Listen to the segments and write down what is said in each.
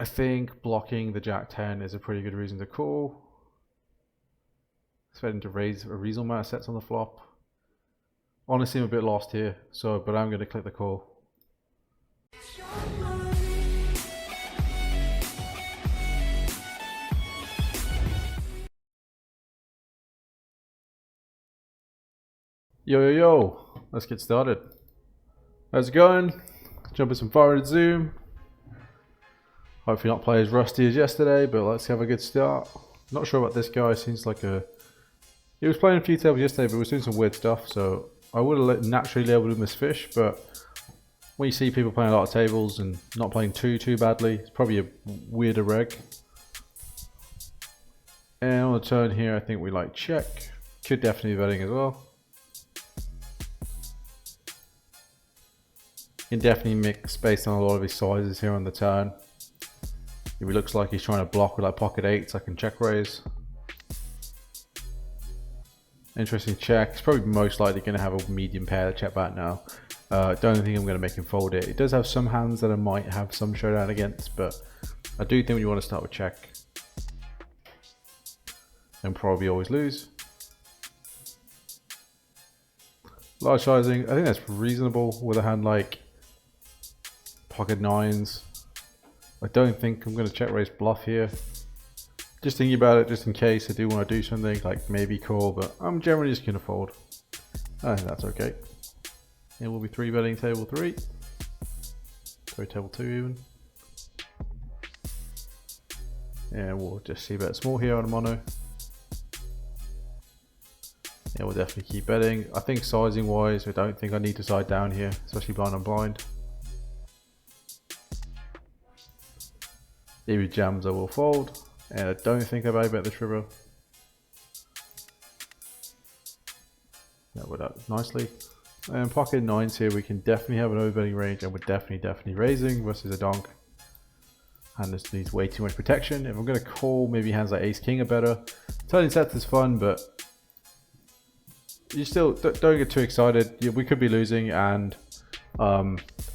I think blocking the Jack 10 is a pretty good reason to call. Expecting to raise a reasonable amount of sets on the flop. Honestly, I'm a bit lost here, but I'm going to click the call. Yo, let's get started. How's it going? Jump in some forward zoom. Hopefully not play as rusty as yesterday, but let's have a good start. Not sure about this guy, seems like he was playing a few tables yesterday, but was doing some weird stuff, so I would have naturally labeled him as fish, but when you see people playing a lot of tables and not playing too badly, it's probably a weirder reg. And on the turn here, I think we like check. Could definitely be betting as well. Can definitely mix based on a lot of his sizes here on the turn. If he looks like he's trying to block with like pocket eights, I can check raise. Interesting check. He's probably most likely going to have a medium pair to check back now. Don't think I'm going to make him fold it. It does have some hands that I might have some showdown against, but I do think we want to start with check. And probably always lose. Large sizing, I think that's reasonable with a hand like pocket nines. I don't think I'm going to check raise bluff here. Just thinking about it, just in case I do want to do something, like maybe call, but I'm generally just going to fold. I think that's okay. And we'll be 3-betting table 3. Sorry, table 2 even. And we'll just see bet small here on a mono. Yeah, we'll definitely keep betting. I think sizing wise, I don't think I need to side down here, especially blind on blind. If he jams, I will fold. And I don't think I've bet this river. That would up nicely. And pocket nines here, we can definitely have an overbetting range, and we're definitely raising versus a donk. And this needs way too much protection. If I'm going to call, maybe hands like ace king are better. Turning sets is fun, but you still don't get too excited. Yeah, we could be losing, and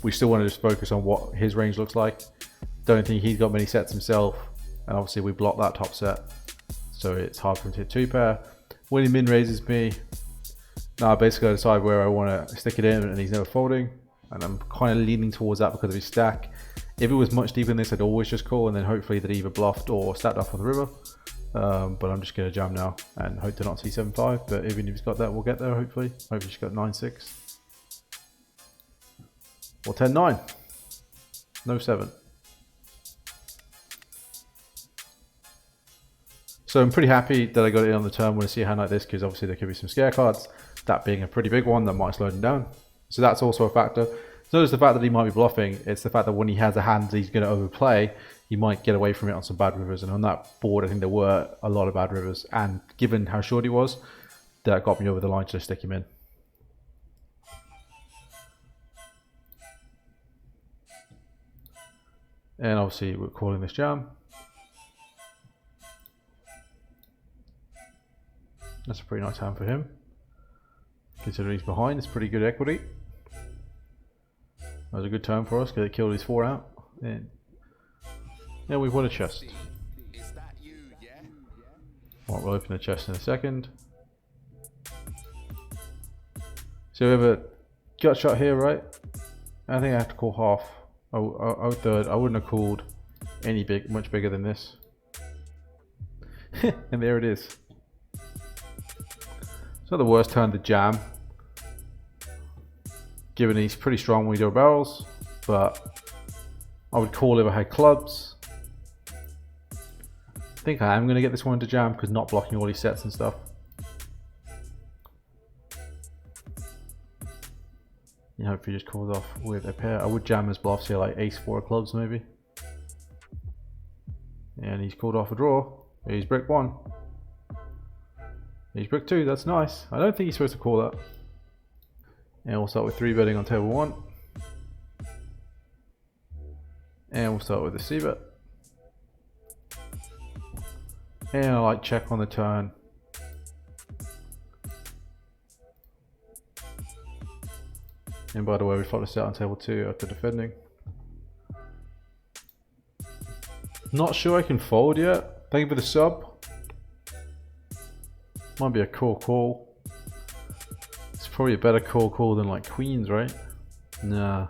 we still want to just focus on what his range looks like. Don't think he's got many sets himself, and obviously we block that top set, so it's hard for him to hit 2-pair. When he min raises me, now basically I decide where I want to stick it in, and he's never folding, and I'm kind of leaning towards that because of his stack. If it was much deeper than this, I'd always just call, and then hopefully that either bluffed or stacked off on the river. But I'm just going to jam now and hope to not see 7-5, but even if he's got that, we'll get there hopefully. Hopefully she's got 9-6 or 10-9. No 7. So I'm pretty happy that I got it on the turn. I want to see a hand like this because obviously there could be some scare cards. That being a pretty big one that might slow him down. So that's also a factor. It's not just the fact that he might be bluffing, it's the fact that when he has a hand that he's going to overplay, he might get away from it on some bad rivers. And on that board, I think there were a lot of bad rivers. And given how short he was, that got me over the line to stick him in. And obviously we're calling this jam. That's a pretty nice hand for him. Considering he's behind, it's pretty good equity. That was a good turn for us because it killed his 4 out. And yeah, we've won a chest. Right, we'll open the chest in a second. So we have a gut shot here, right? I think I have to call half. I third. I wouldn't have called any much bigger than this. And there it is. It's not the worst turn to jam, given he's pretty strong when we do barrels, but I would call if I had clubs. I think I am going to get this one to jam because not blocking all these sets and stuff. You know, if he just calls off with a pair, I would jam his bluffs here, like ace 4 clubs maybe. And he's called off a draw. He's brick 1. He's brick 2, that's nice. I don't think he's supposed to call that. And we'll start with 3-betting on table 1. And we'll start with the c-bet. And I like check on the turn. And by the way, we flopped this out on table 2 after defending. Not sure I can fold yet. Thank you for the sub. Might be a call. It's probably a better call than like queens, right? Nah.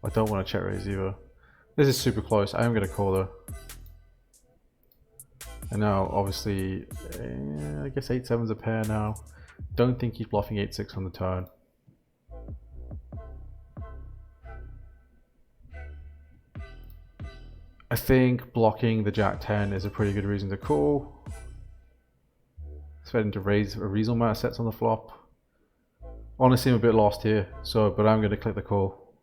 I don't want to check raise either. This is super close. I am going to call though. And now, obviously, I guess 8-7's a pair now. Don't think he's bluffing 8-6 on the turn. I think blocking the Jack-10 is a pretty good reason to call. Expecting to raise a reasonable amount of sets on the flop. Honestly, I'm a bit lost here, but I'm going to click the call.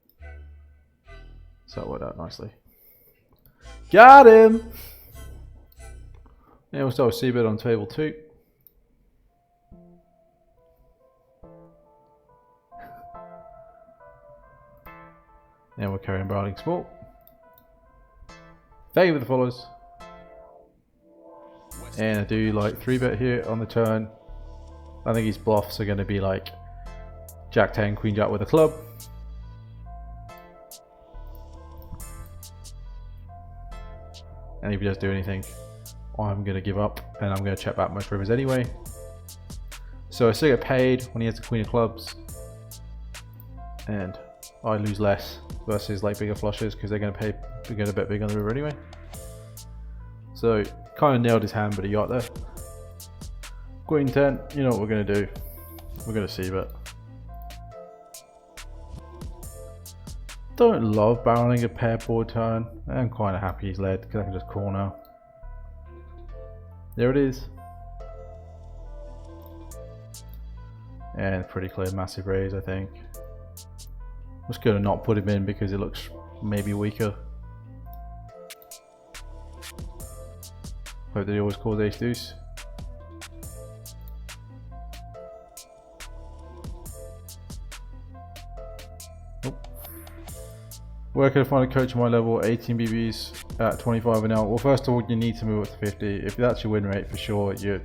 So that worked out nicely. Got him! Yeah, we'll start with C-bet on table 2. And we're carrying barreling small. Thank you for the follows. And I do like 3-bet here on the turn. I think his bluffs are going to be like Jack-10, Queen-Jack with a club. And if he does do anything, I'm going to give up and I'm going to check back most rivers anyway. So I still get paid when he has the Queen of Clubs. And I lose less versus like bigger flushes because they're going to bet big on the river anyway. So kind of nailed his hand, but he got there. Queen 10, you know what we're going to do. We're going to C-bet. Don't love barreling a pair board turn. I'm kind of happy he's led because I can just call now. There it is. And pretty clear massive raise, I think. I'm just going to not put him in because it looks maybe weaker. Hope that he always calls ace deuce. Where can I find a coach at my level? 18 BBs at 25 and out. Well, first of all, you need to move up to 50. If that's your win rate, for sure, you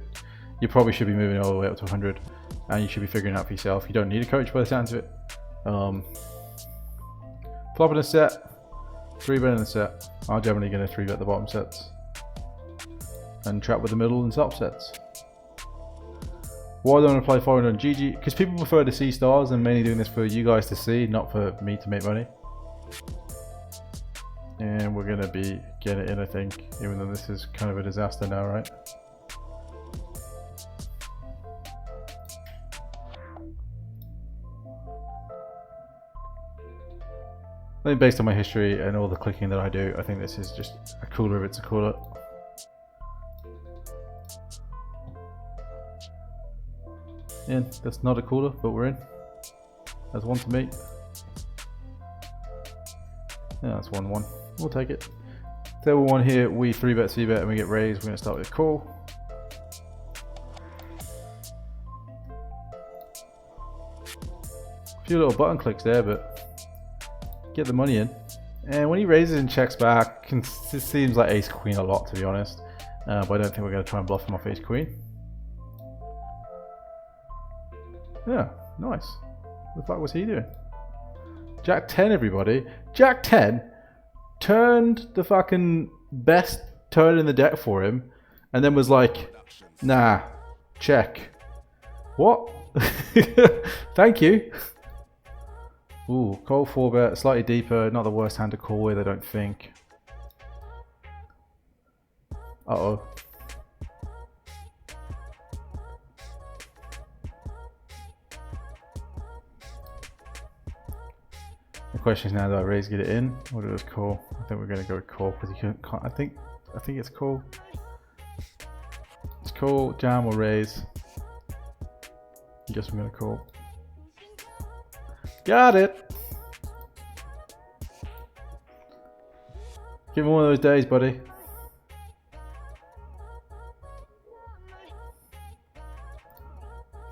probably should be moving all the way up to 100, and you should be figuring it out for yourself. You don't need a coach by the sounds of it. Flopping a set, 3-bet in a set. I'm generally going to 3-bet the bottom sets and trap with the middle and top sets. Why don't I play forward on GG? Because people prefer to see stars. I'm mainly doing this for you guys to see, not for me to make money. And we're going to be getting it in, I think, even though this is kind of a disaster now, right? I think based on my history and all the clicking that I do, I think this is just a cooler if it's a cooler. Yeah, that's not a cooler, but we're in. That's one to me. Yeah, that's 1-1. We'll take it. Table 1 here, we 3-bet, C-bet, and we get raised. We're going to start with a call. A few little button clicks there, but get the money in. And when he raises and checks back, it seems like ace queen a lot, to be honest. But I don't think we're going to try and bluff him off ace queen. Yeah, nice. What the fuck was he doing? Jack 10, everybody. Jack 10 turned the fucking best turn in the deck for him and then was like, nah, check. What? Thank you. Ooh, call 4-bet, slightly deeper. Not the worst hand to call with, I don't think. Uh-oh. The question is now, do I raise, get it in, or do I just call? I think we're going to go with call because you can't. I think it's call. It's call, jam or raise. I guess I'm going to call. Got it. Give him one of those days, buddy.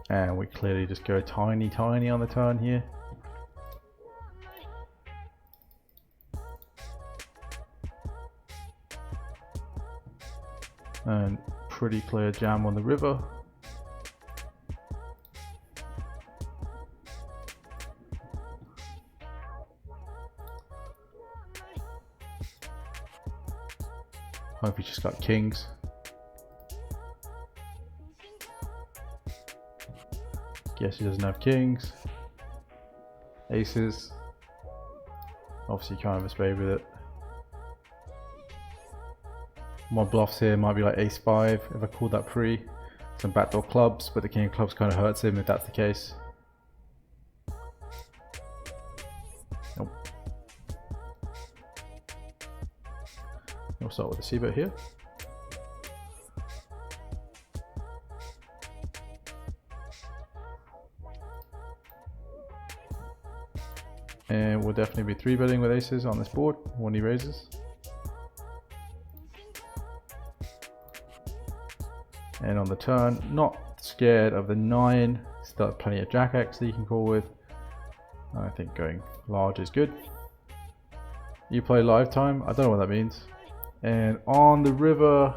And we clearly just go tiny on the turn here. And pretty clear jam on the river. Hope he just got kings. Guess he doesn't have kings. Aces. Obviously can't have a spade with it. My bluffs here might be like ace 5 if I called that pre. Some backdoor clubs, but the king of clubs kind of hurts him if that's the case. Nope. We'll start with the c-bet here. And we'll definitely be 3-betting with aces on this board when he raises. And on the turn, not scared of the 9. Still plenty of jack X that you can call with. I think going large is good. You play lifetime, I don't know what that means. And on the river,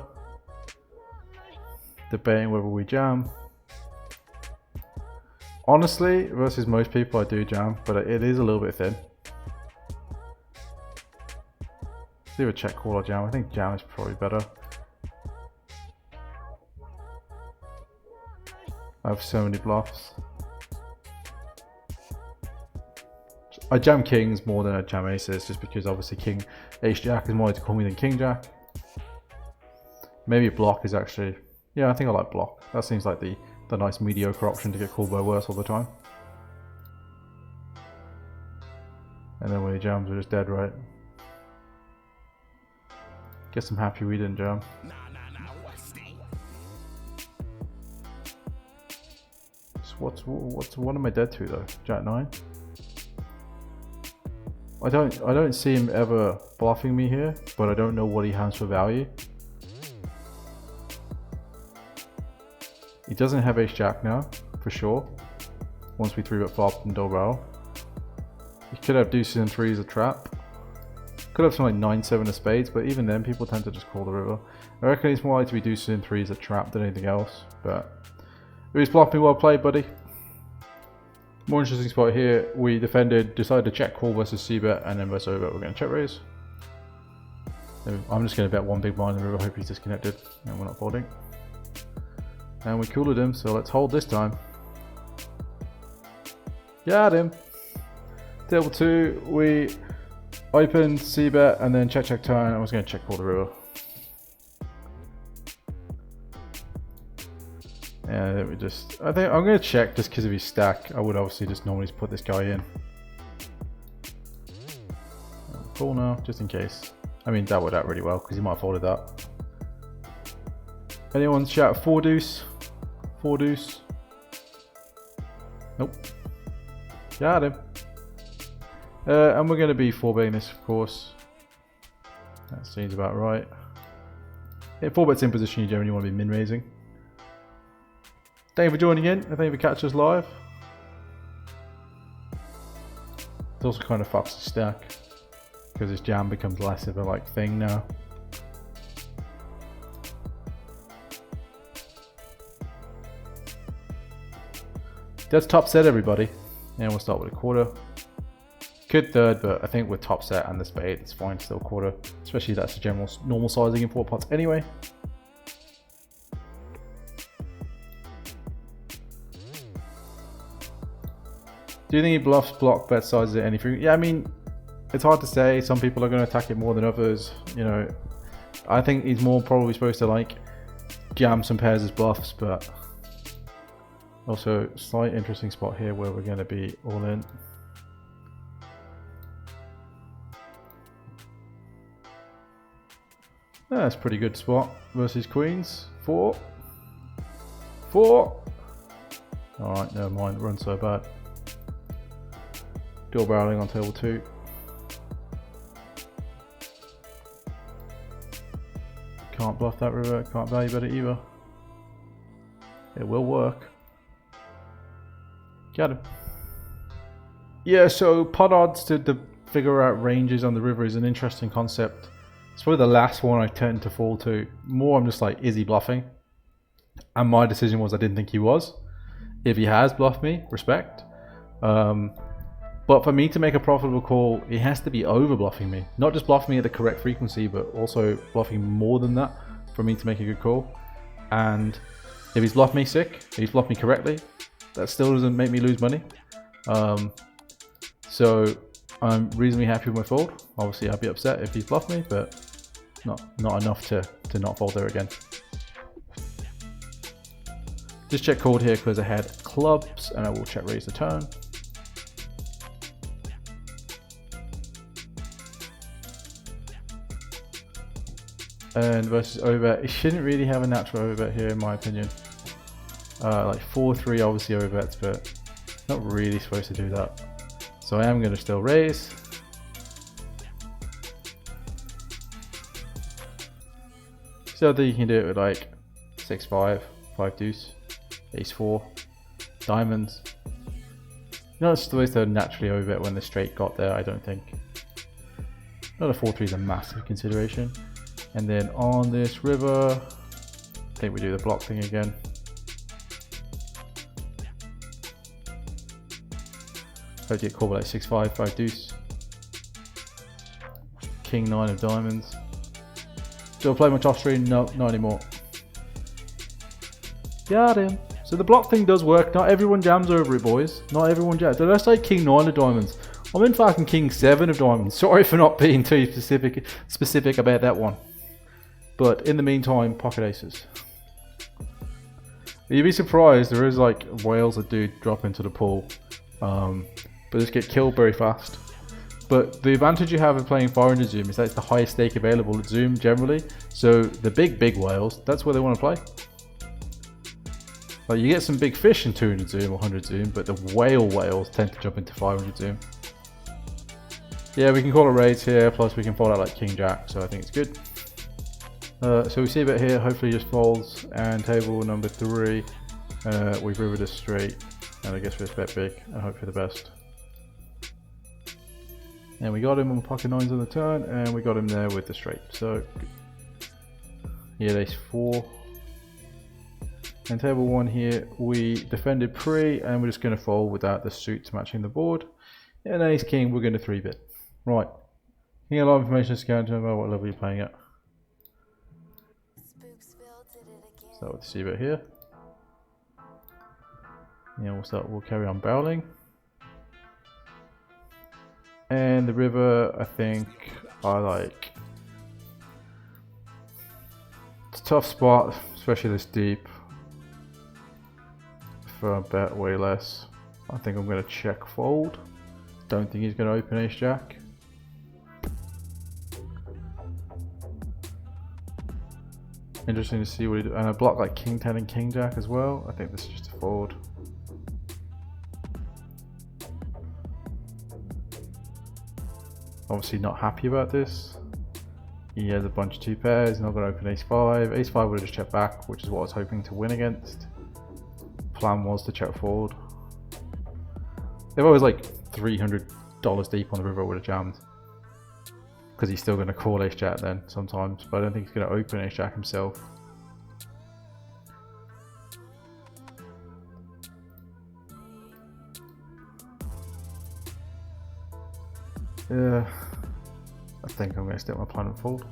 debating whether we jam. Honestly, versus most people I do jam, but it is a little bit thin. Let's either check, call or jam. I think jam is probably better. I have so many bluffs. I jam kings more than I jam aces, just because obviously king ace jack is more likely to call me than king jack. Maybe block is actually, yeah, I think I like block. That seems like the nice mediocre option to get called by worse all the time. And then when he jams, we're just dead, right? Guess I'm happy we didn't jam. So what am I dead to though? Jack 9. I don't see him ever bluffing me here, but I don't know what he has for value. He doesn't have ace jack now, for sure. Once we 3-bet flop and double barrel. He could have deuces and 3s a trap. Could have something like 9-7 of spades, but even then people tend to just call the river. I reckon it's more likely to be deuces and 3s a trap than anything else, but if he's bluffing, well played, buddy. More interesting spot here, we defended, decided to check call versus c-bet, and then versus over we're going to check raise. I'm just going to bet one big blind in the river, hope he's disconnected, and we're not folding. And we cooled him, so let's hold this time. Got him. Table 2, we opened c-bet and then check turn. I was going to check call the river. And then we just, I think I'm going to check just because of his stack. I would obviously just normally put this guy in. Call now, just in case. I mean, that worked out really well because he might have folded that. Anyone shout 4 deuce? 4 deuce. Nope. Got him. And we're going to be 4-betting this, of course. That seems about right. Yeah, 4-bets in position, you generally want to be min-raising. Thank you for joining in. I think if you catch us live. It also kind of fucks the stack because this jam becomes less of a thing now. That's top set, everybody. And we'll start with a quarter. Good third, but I think with top set and the spade, it's fine, still quarter. Especially that's the general normal sizing in 4 pots anyway. Do you think he bluffs block bet sizes at anything? Yeah, I mean, it's hard to say. Some people are going to attack it more than others. You know, I think he's more probably supposed to jam some pairs as bluffs, but also slight interesting spot here where we're going to be all in. That's a pretty good spot versus queens. 4. Alright, never mind, run so bad. Dual barreling on table 2. Can't bluff that river, can't value bet it either. It will work. Got him. Yeah, so pot odds to figure out ranges on the river is an interesting concept. It's probably the last one I tend to fall to. More I'm just like, is he bluffing? And my decision was I didn't think he was. If he has bluffed me, respect. But for me to make a profitable call, he has to be over bluffing me. Not just bluffing me at the correct frequency, but also bluffing more than that for me to make a good call. And if he's bluffed me sick, if he's bluffed me correctly, that still doesn't make me lose money. So I'm reasonably happy with my fold. Obviously I'd be upset if he's bluffed me, but not enough to not fold there again. Just check called here because I had clubs, and I will check raise the turn. And versus overbet, it shouldn't really have a natural overbet here in my opinion. Like 4-3 obviously overbets, but not really supposed to do that. So I am going to still raise. So that you can do it with like 6-5, 5 deuce, ace 4, diamonds. Not supposed to naturally overbet when the straight got there, I don't think. Not a 4-3 is a massive consideration. And then on this river, I think we do the block thing again. Hope to get called by like 6-5, 5 deuce. King 9 of diamonds. Still play much off screen? No, not anymore. Got him. So the block thing does work. Not everyone jams over it, boys. Not everyone jams. Did I say King 9 of diamonds? I'm in fucking King 7 of diamonds. Sorry for not being too specific about that one. But in the meantime, pocket aces. You'd be surprised, there is like whales that do drop into the pool. But just get killed very fast. But the advantage you have in playing 400 Zoom is that it's the highest stake available at Zoom generally. So the big whales, that's where they want to play. Like you get some big fish in 200 Zoom or 100 Zoom, but the whales tend to jump into 500 Zoom. Yeah, we can call a raise here, plus we can fold out like King Jack, so I think it's good. So we see a bit here, hopefully just folds, and table number 3, we've rivered a straight, and I guess we just bet big and hope for the best. And we got him on pocket 9s on the turn, and we got him there with the straight, so he had ace 4. And table 1 here, we defended pre, and we're just going to fold without the suits matching the board. And ace king, we're going to 3-bet. Right, you get a lot of information to scan to about what level you're playing at. So let's see about here. Yeah, we'll carry on barreling. And the river, I think I like. It's a tough spot, especially this deep. For a bet way less. I think I'm going to check fold. Don't think he's going to open ace jack. Interesting to see what he do. And a block like king 10 and king jack as well. I think this is just a fold. Obviously not happy about this. He has a bunch of 2 pairs, not going to open ace 5. Ace 5 would have just checked back, which is what I was hoping to win against. Plan was to check forward. If I was like $300 deep on the river, I would have jammed. Because he's still going to call ace jack then sometimes, but I don't think he's going to open ace jack himself. Yeah, I think I'm going to stick my plan and fold.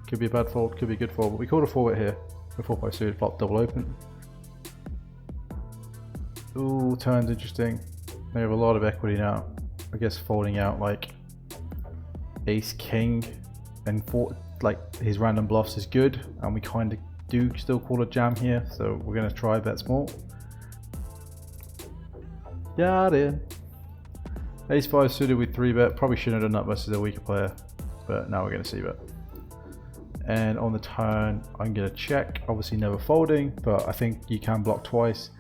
Could be a bad fold, could be a good fold, but we called a 4-bet here. The 4-5 suited flop double open. Ooh, turns interesting. They have a lot of equity now. I guess folding out like ace king and like his random bluffs is good, and we kind of do still call a jam here, so we're going to try bet small. Got it. Ace 5 suited with 3-bet. Probably shouldn't have done that versus a weaker player, but now we're going to see bet. And on the turn, I'm going to check. Obviously never folding, but I think you can block twice.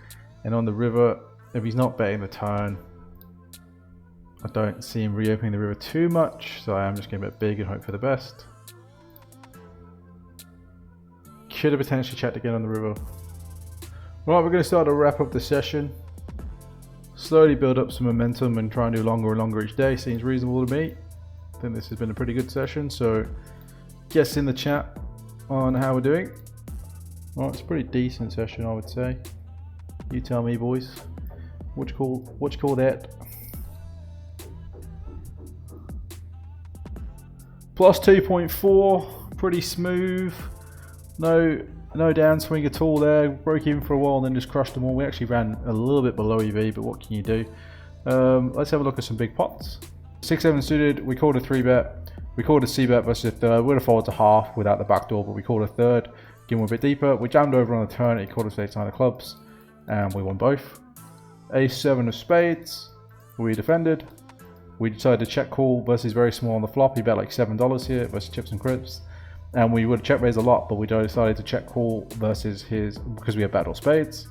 And on the river, if he's not betting the turn, I don't see him reopening the river too much, so I am just going to bet big and hope for the best. Should have potentially checked again on the river. Right, we're going to start to wrap up the session. Slowly build up some momentum and try and do longer and longer each day. Seems reasonable to me. I think this has been a pretty good session, so guess in the chat on how we're doing. Well, it's a pretty decent session, I would say. You tell me, boys. What you call that? Plus 2.4, pretty smooth. No downswing at all there. Broke even for a while and then just crushed them all. We actually ran a little bit below EV, but what can you do? Let's have a look at some big pots. 6-7 suited, we called a 3-bet. We called a C-bet versus a third. We would have folded to half without the backdoor, but we called a third. Game went a bit deeper. We jammed over on the turn. He called us ace-9 of clubs, and we won both. Ace-7 of spades. We defended. We decided to check call versus very small on the flop. He bet like $7 here versus chips and crisps. And we would check raise a lot, but we decided to check call versus his, because we have backdoor spades.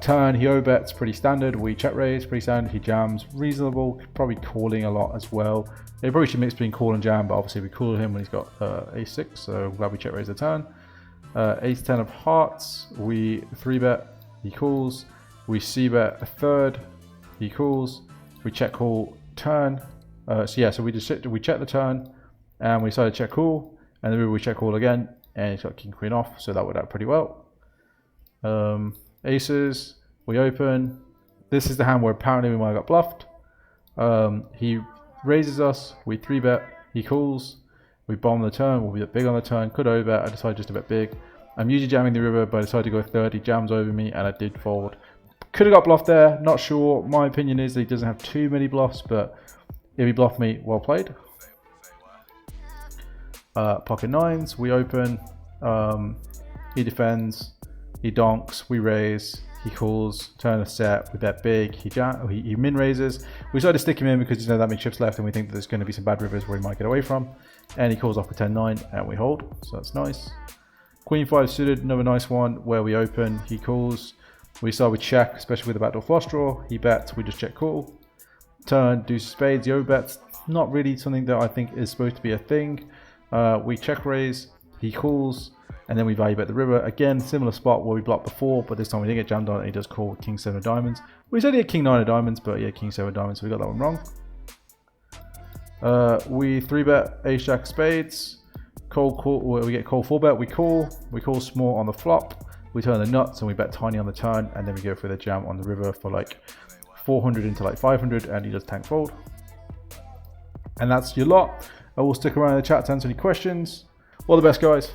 Turn, he overbets, pretty standard. We check raise, pretty standard. He jams, reasonable, probably calling a lot as well. He probably should mix between call and jam, but obviously we called him when he's got ace-6, so I'm glad we check raise the turn. Ace-10 of hearts, we 3-bet, he calls. We c-bet a third, he calls. We check call turn. So we check the turn, and we decided to check call. And then we check call again, and he's got king queen off, so that worked out pretty well. Aces, we open. This is the hand where apparently we might have got bluffed. He raises us, we 3-bet, he calls, we bomb the turn, we'll be a bit big on the turn, could overbet, I decided just a bit big. I'm usually jamming the river, but I decided to go third, he jams over me, and I did fold. Could have got bluffed there, not sure. My opinion is that he doesn't have too many bluffs, but if he bluffed me, well played. Pocket nines, we open, he defends, he donks, we raise, he calls, turn a set, we bet big, he min raises. We decided to stick him in because there's not that many chips left and we think that there's going to be some bad rivers where he might get away from. And he calls off with 10-9 and we hold, so that's nice. Queen 5 suited, another nice one where we open, he calls, we start with check, especially with the backdoor flush draw, he bets, we just check call. Turn, deuce of spades, he overbets, not really something that I think is supposed to be a thing. We check raise, he calls, and then we value bet the river. Again, similar spot where we blocked before, but this time we didn't get jammed on it. He does call king 7 of diamonds. We said he had king 9 of diamonds, but yeah, king 7 of diamonds, so we got that one wrong. We 3-bet ace jack spades. Call, we get call 4-bet, we call small on the flop. We turn the nuts and we bet tiny on the turn, and then we go for the jam on the river for like 400 into like 500, and he does tank fold. And that's your lot. I will stick around in the chat to answer any questions. All the best, guys.